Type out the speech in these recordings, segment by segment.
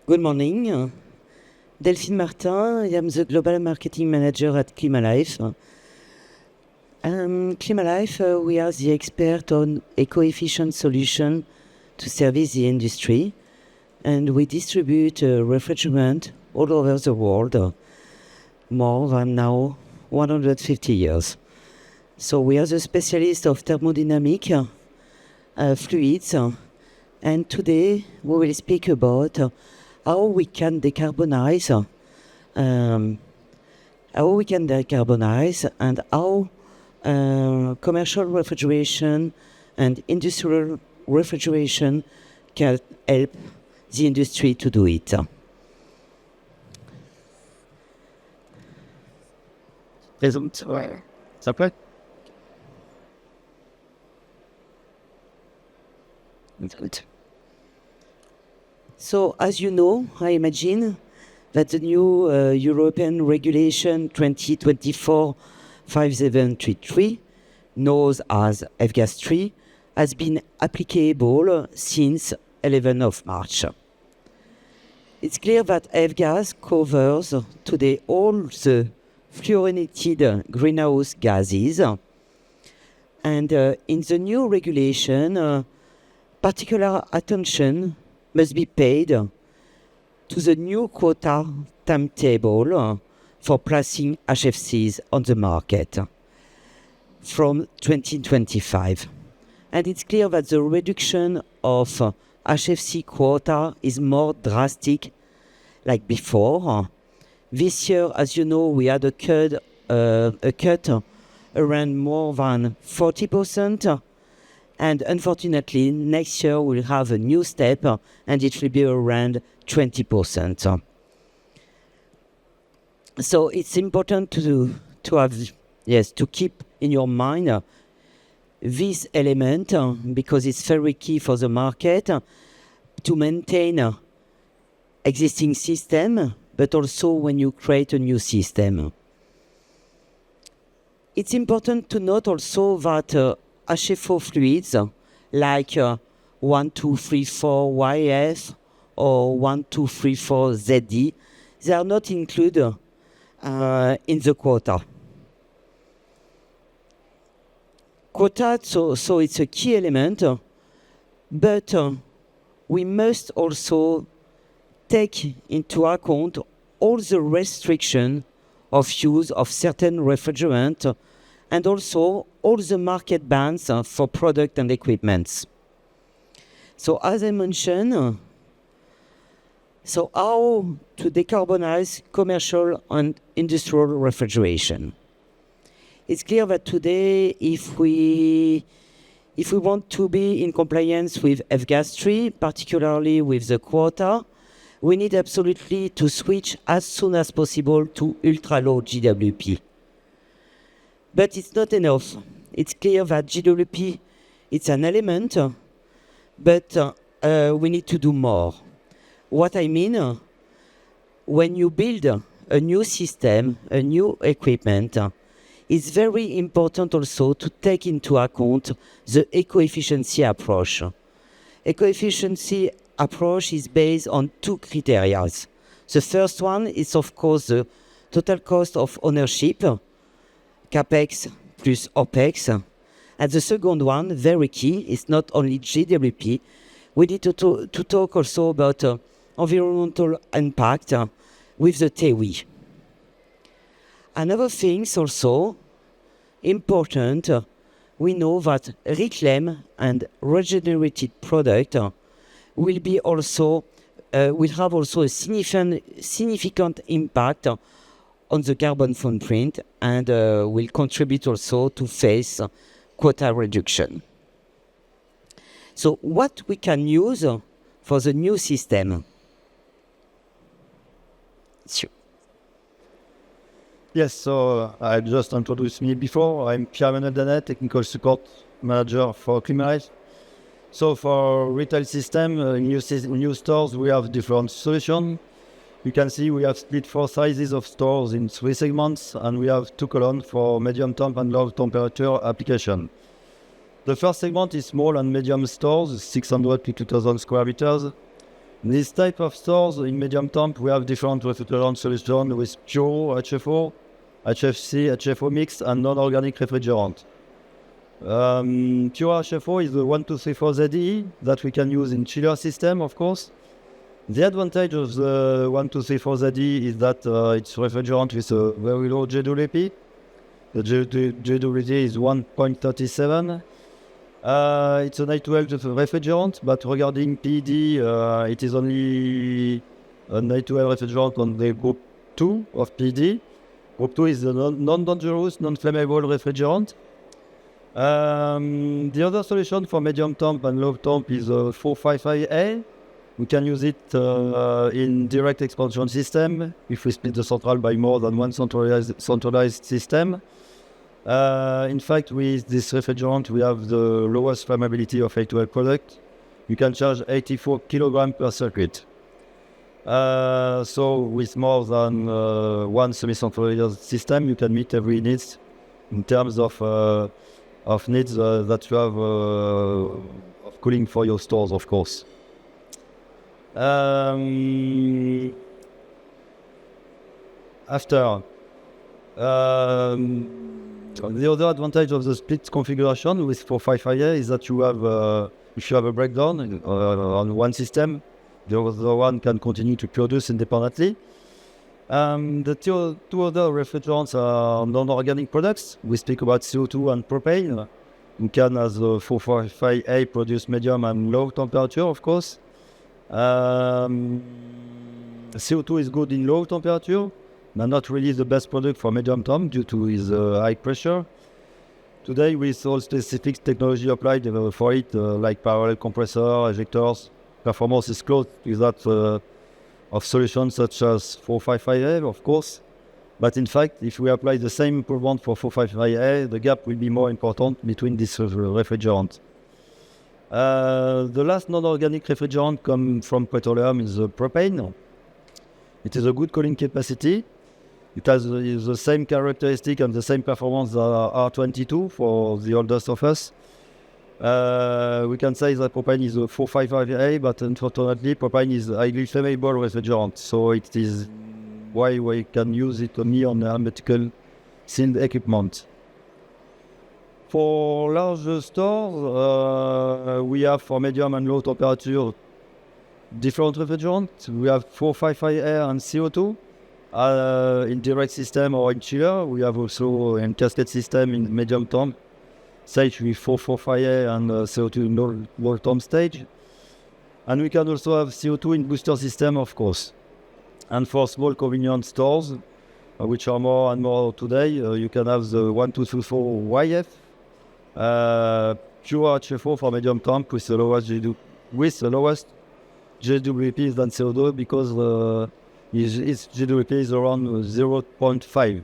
Good morning. Delphine Martin. I am the Global Marketing Manager at Climalife. Climalife, we are the expert on eco-efficient solution to service the industry, and we distribute refrigerant all over the world, more than now 150 years. So we are the specialist of thermodynamic fluids, and today we will speak about how we can decarbonize, and how commercial refrigeration and industrial refrigeration can help the industry to do it. S'appelle? So, as you know, I imagine that the new European Regulation 2024-5733, known as F-gas 3, has been applicable since 11th of March. It's clear that F-gas covers today all the fluorinated greenhouse gases, and in the new regulation, particular attention must be paid to the new quota timetable for placing HFCs on the market from 2025. And it's clear that the reduction of HFC quota is more drastic like before. This year, as you know, we had a cut around more than 40%. And unfortunately, next year we'll have a new step, and it will be around 20%. So it's important to keep in your mind this element, because it's very key for the market to maintain existing system, but also when you create a new system. It's important to note also that HFO fluids like 1234YF or 1234ZD, they are not included in the quota. Quota, so it's a key element, but we must also take into account all the restriction of use of certain refrigerant, and also all the market bans for product and equipments. So as I mentioned, so how to decarbonize commercial and industrial refrigeration? It's clear that today, if we want to be in compliance with F-gas 3, particularly with the quota, we need absolutely to switch as soon as possible to ultra-low GWP. But it's not enough. It's clear that GWP, it's an element, but we need to do more. What I mean, when you build a new system, a new equipment, it's very important also to take into account the eco-efficiency approach. Eco-efficiency approach is based on two criteria. The first one is, of course, the total cost of ownership, CAPEX plus OPEX. And the second one, very key, is not only GWP. We need to talk also about environmental impact with the TEWI. Another thing is also important. We know that reclaimed and regenerated product will have also a significant impact on the carbon footprint, and will contribute also to face quota reduction. So what we can use for the new system? Sure. Yes, so I just introduced me before. I'm Pierre-Emmanuel Danet, Technical Support Manager for Climalife. So for retail system, new stores, we have different solutions. You can see we have split 4 sizes of stores in 3 segments, and we have 2 columns for medium temp and low temperature application. The first segment is small and medium stores, 600 to 2,000 square meters. This type of stores in medium temp, we have different refrigerant solutions with pure HFO, HFC, HFO mixed, and non-organic refrigerant. Pure HFO is the 1234ZE that we can use in chiller system, of course. The advantage of the 1234ZE is that it's refrigerant with a very low GWP. The GWP is 1.37. It's a night-12 refrigerant, but regarding PED, it is only a night-12 refrigerant on the group 2 of PED. Group 2 is the non-dangerous, non-flammable refrigerant. The other solution for medium temp and low temp is 455A. We can use it in direct expansion system if we split the central by more than one centralized system. In fact, with this refrigerant, we have the lowest flammability of A2L product. You can charge 84 kilograms per circuit. So with more than one semi-centralized system, you can meet every needs in terms of needs that you have of cooling for your stores, of course. The other advantage of the split configuration with 455A is that you have, if you have a breakdown on one system, the other one can continue to produce independently. The two other refrigerants are non-organic products. We speak about CO2 and propane. You can, as a 455A, produce medium and low temperature, of course. CO2 is good in low temperature, but not really the best product for medium temp due to its high pressure. Today, with all specific technology applied for it, like parallel compressor, ejectors, performance is close to that of solutions such as 455A, of course. But in fact, if we apply the same improvement for 455A, the gap will be more important between these refrigerants. The last non-organic refrigerant comes from petroleum is propane. It is a good cooling capacity. It has the same characteristic and the same performance as R22 for the oldest of us. We can say that propane is a 455A, but unfortunately propane is a highly flammable refrigerant, so it is why we can use it only on hermetical sealed equipment. For larger stores, we have for medium and low temperature different refrigerants. We have 455A and CO2 in direct system or in chiller. We have also in cascade system in medium temp stage with 445A and CO2 in low temp stage. And we can also have CO2 in booster system, of course. And for small convenience stores, which are more and more today, you can have the 1224YF, pure HFO for medium temp with the lowest GWP than CO2 because its GWP is around 0.5.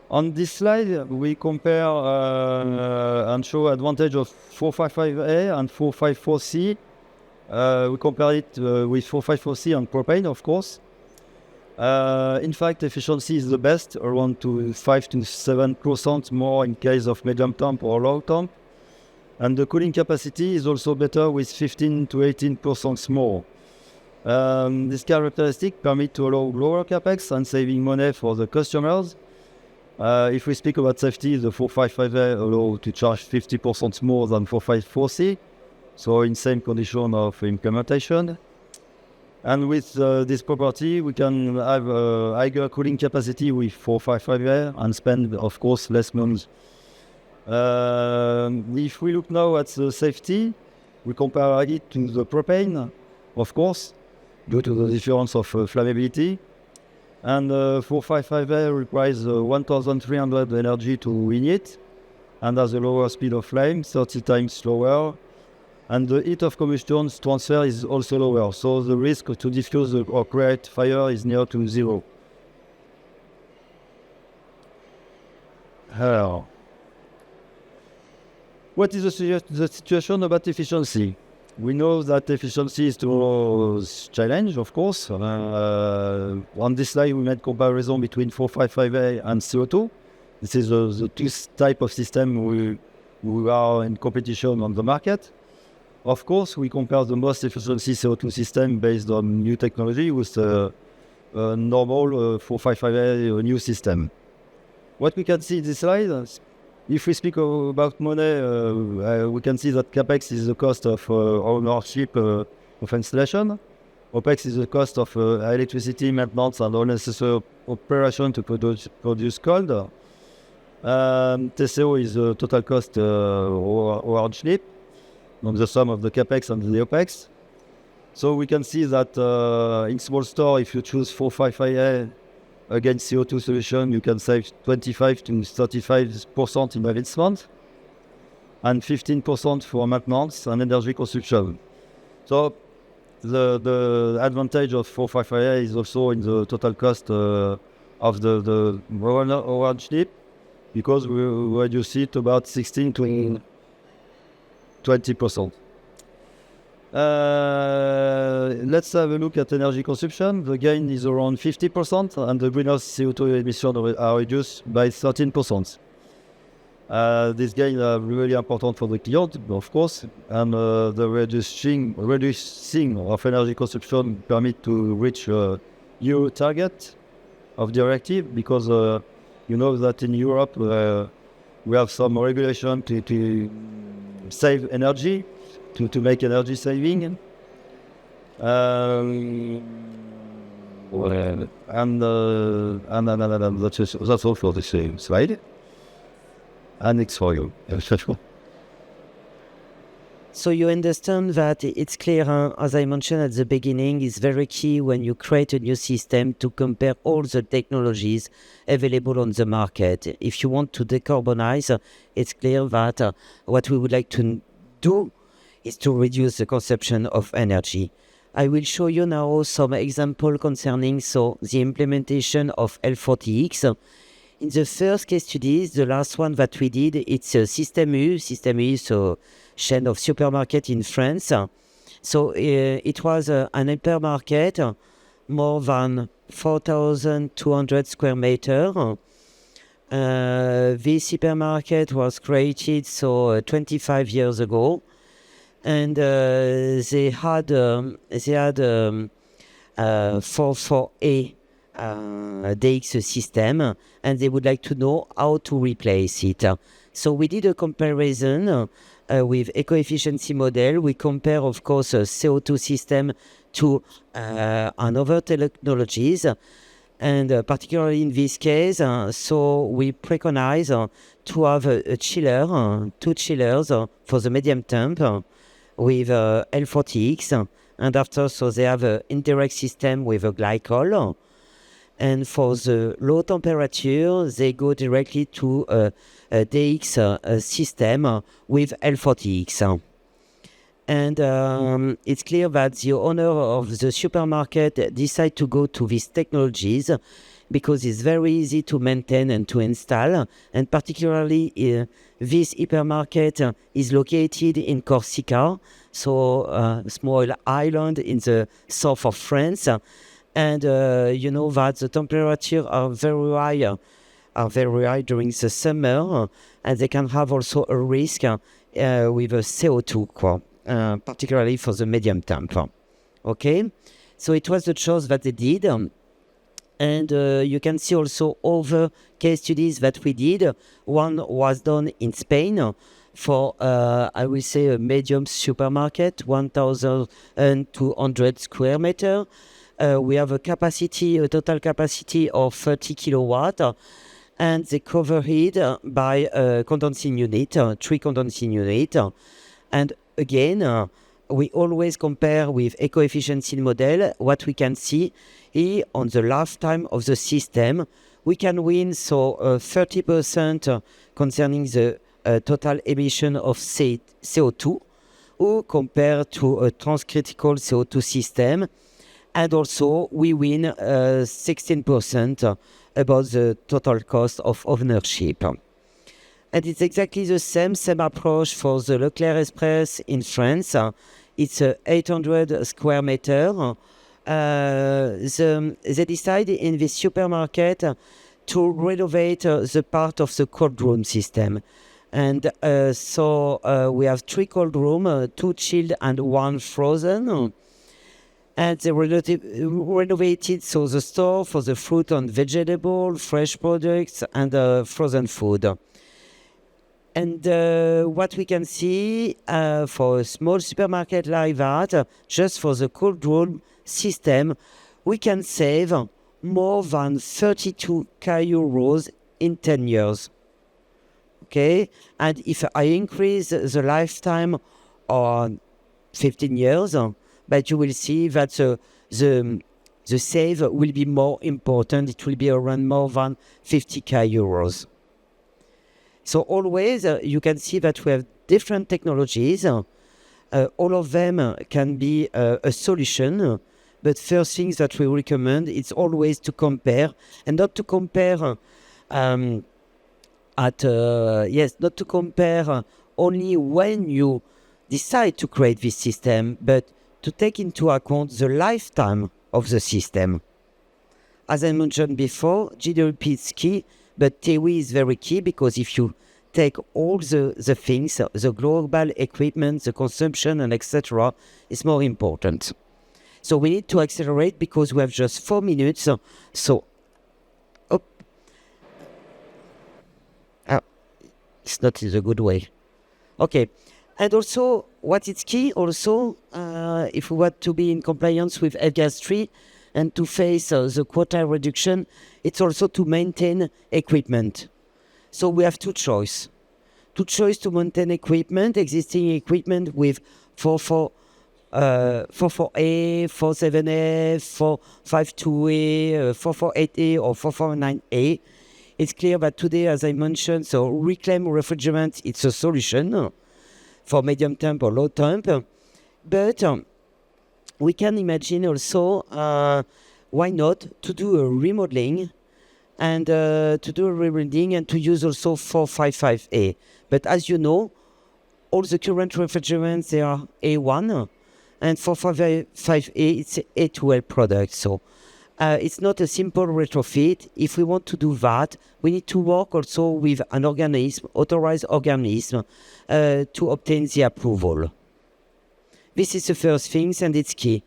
On this slide, we compare and show advantage of 455A and 454C. We compare it with 454C and propane, of course. In fact, efficiency is the best, around 5 to 7% more in case of medium temp or low temp. And the cooling capacity is also better with 15 to 18% more. This characteristic permits to allow lower capex and saving money for the customers. If we speak about safety, the 455A allows to charge 50% more than 454C, so in same condition of implementation. And with this property, we can have a higher cooling capacity with 455A and spend, of course, less money. If we look now at the safety, we compare it to the propane, of course, due to the difference of flammability. And 455A requires 1,300 energy to ignite and has a lower speed of flame, 30 times slower. And the heat of combustion transfer is also lower, so the risk to diffuse or create fire is near to zero. What is the situation about efficiency? We know that efficiency is a challenge, of course. On this slide, we made comparison between 455A and CO2. This is the two type of system we are in competition on the market. Of course, we compare the most efficiency CO2 system based on new technology with a normal 455A new system. What we can see in this slide, if we speak about money, we can see that CapEx is the cost of ownership of installation. OpEx is the cost of electricity, maintenance, and all necessary operation to produce cold. TCO is the total cost or ownership, on the sum of the CapEx and the OpEx. So we can see that in small store, if you choose 455A against CO2 solution, you can save 25 to 35% in investment and 15% for maintenance and energy consumption. So the advantage of 455A is also in the total cost of the ownership, because we reduce it about 16 to 20%. Let's have a look at energy consumption. The gain is around 50%, and the greenhouse CO2 emissions are reduced by 13%. These gains are really important for the client, of course, and the reducing of energy consumption permit to reach EU target of directive, because you know that in Europe we have some regulation to save energy, to make energy saving. And that's all for this slide. And it's for you. So you understand that it's clear, as I mentioned at the beginning, it's very key when you create a new system to compare all the technologies available on the market. If you want to decarbonize, it's clear that what we would like to do is to reduce the consumption of energy. I will show you now some example concerning the implementation of L40X. In the first case studies, the last one that we did, it's a Système U. Système U is a chain of supermarket in France. So it was an hypermarket, more than 4,200 square meters. This hypermarket was created 25 years ago, and they had 44A DX system, and they would like to know how to replace it. So we did a comparison with eco-efficiency model. We compare, of course, a CO2 system to another technologies, and particularly in this case, so we preconize to have a chiller, two chillers for the medium temp with L40X, and after they have an indirect system with a glycol. And for the low temperature, they go directly to a DX system with L40X. And it's clear that the owner of the supermarket decide to go to these technologies because it's very easy to maintain and to install. And particularly, this hypermarket is located in Corsica, so a small island in the south of France. And you know that the temperatures are very high during the summer, and they can have also a risk with a CO2, particularly for the medium temp. Okay, so it was the choice that they did, and you can see also other case studies that we did. One was done in Spain for I will say a medium supermarket, 1,200 square meters. We have a total capacity of 30 kilowatt, and they cover it by a condensing unit, 3 condensing unit. And again, we always compare with eco-efficiency model. What we can see here on the lifetime of the system, we can win 30% concerning the total emission of CO2, or compared to a transcritical CO2 system. And also, we win 16% about the total cost of ownership. And it's exactly the same approach for the Leclerc Express in France. It's 800 square meters. They decided in this supermarket to renovate the part of the cold room system. And we have 3 cold rooms, 2 chilled and 1 frozen. And they renovated so the store for the fruit and vegetable, fresh products, and frozen food. And what we can see for a small supermarket like that, just for the cold room system, we can save more than 32k euros in 10 years. Okay, and if I increase the lifetime on 15 years, but you will see that the save will be more important. It will be around more than 50k euros. So always you can see that we have different technologies. All of them can be a solution. But first things that we recommend is always to compare, and not to compare not to compare only when you decide to create this system, but to take into account the lifetime of the system. As I mentioned before, GWP is key, but TEWI is very key, because if you take all the things, the global equipment, the consumption, and etc., it's more important. So we need to accelerate because we have just 4 minutes. It's not in the good way. Okay. And also, what is key also, if we want to be in compliance with F-gas 3 and to face the quota reduction, it's also to maintain equipment. So we have two choices. Two choices to maintain equipment, existing equipment with 44A, 47A, 452A, 448A, or 449A. It's clear that today, as I mentioned, so reclaimed refrigerant, it's a solution for medium temp or low temp. But we can imagine also, why not, to do a remodeling and to use also 455A. But as you know, all the current refrigerants, they are A1, and 455A, it's A12 product. So it's not a simple retrofit. If we want to do that, we need to work also with an organism, authorized organism, to obtain the approval. This is the first thing, and it's key.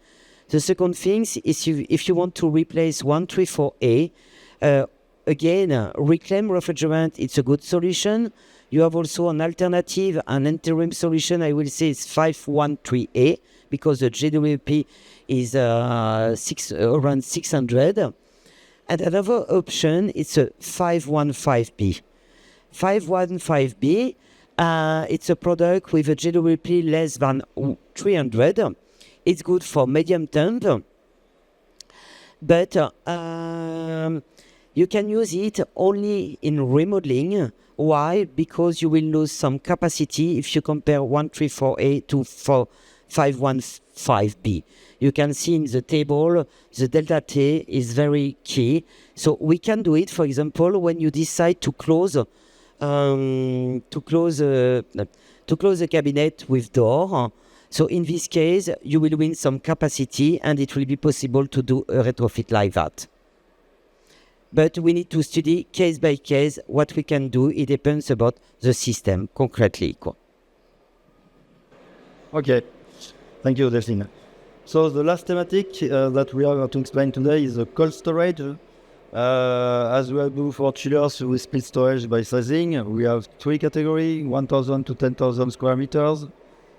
The second thing is if you want to replace 134A, again, reclaimed refrigerant, it's a good solution. You have also an alternative, an interim solution, I will say, is 513A, because the GWP is around 600. And another option is a 515B. 515B, it's a product with a GWP less than 300. It's good for medium temp, but you can use it only in remodeling. Why? Because you will lose some capacity if you compare 134A to 515B. You can see in the table, the delta T is very key. So we can do it, for example, when you decide to close the cabinet with door. So in this case, you will win some capacity, and it will be possible to do a retrofit like that. But we need to study case by case what we can do. It depends about the system concretely. Okay, thank you, Delphine. So the last thematic that we are going to explain today is the cold storage. As we do for chillers, we split storage by sizing. We have 3 categories: 1,000 to 10,000 square meters,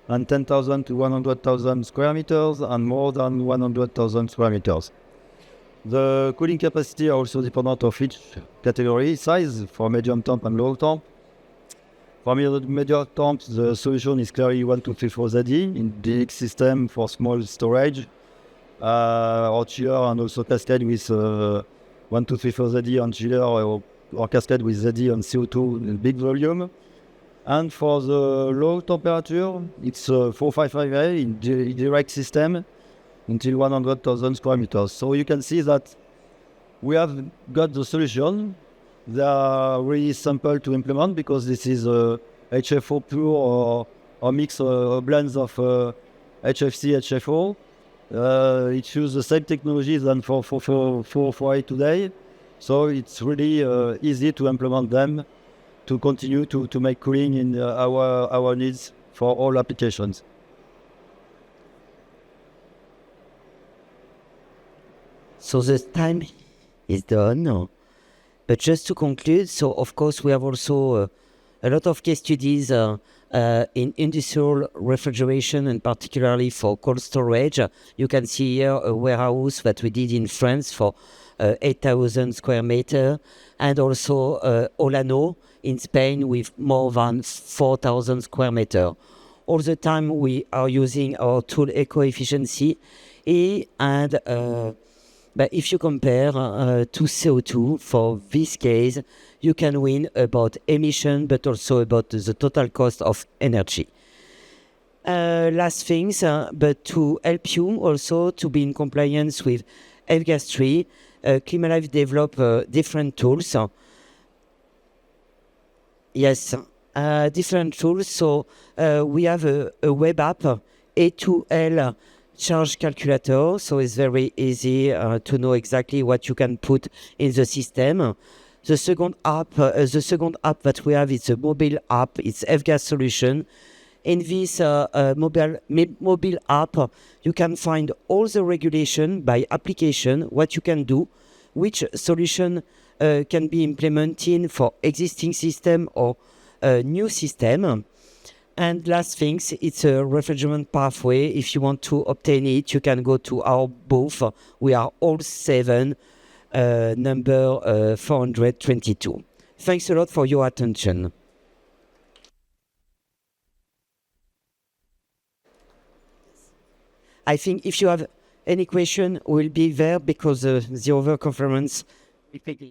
and 10,000 to 100,000 square meters, and more than 100,000 square meters. The cooling capacity are also dependent of each category size for medium temp and low temp. For medium temp, the solution is clearly 123ZE in DX system for small storage, or chiller, and also cascade with 123ZE on chiller, or cascade with ZE on CO2 in big volume. And for the low temperature, it's 455A in direct system until 100,000 square meters. So you can see that we have got the solution. They are really simple to implement because this is HFO pure or mix blends of HFC, HFO. It uses the same technology than for 448 today. So it's really easy to implement them to continue to make cooling in our needs for all applications. So the time is done. But just to conclude, so of course we have also a lot of case studies in industrial refrigeration and particularly for cold storage. You can see here a warehouse that we did in France for 8,000 square meter, and also Olano in Spain with more than 4,000 square meter. All the time we are using our tool eco-efficiency and but if you compare to CO2 for this case, you can win about emission, but also about the total cost of energy. Last things, but to help you also to be in compliance with F-gas 3, Climalife develop different tools. Yes, different tools. So we have a web app, A2L charge calculator. So it's very easy to know exactly what you can put in the system. The second app that we have is a mobile app. It's F-gas solution. In this mobile app, you can find all the regulation by application, what you can do, which solution can be implemented for existing system or new system. And last things, it's a refrigerant pathway. If you want to obtain it, you can go to our booth. We are all 7, number 422. Thanks a lot for your attention. I think if you have any question, we'll be there because the other conference will quickly.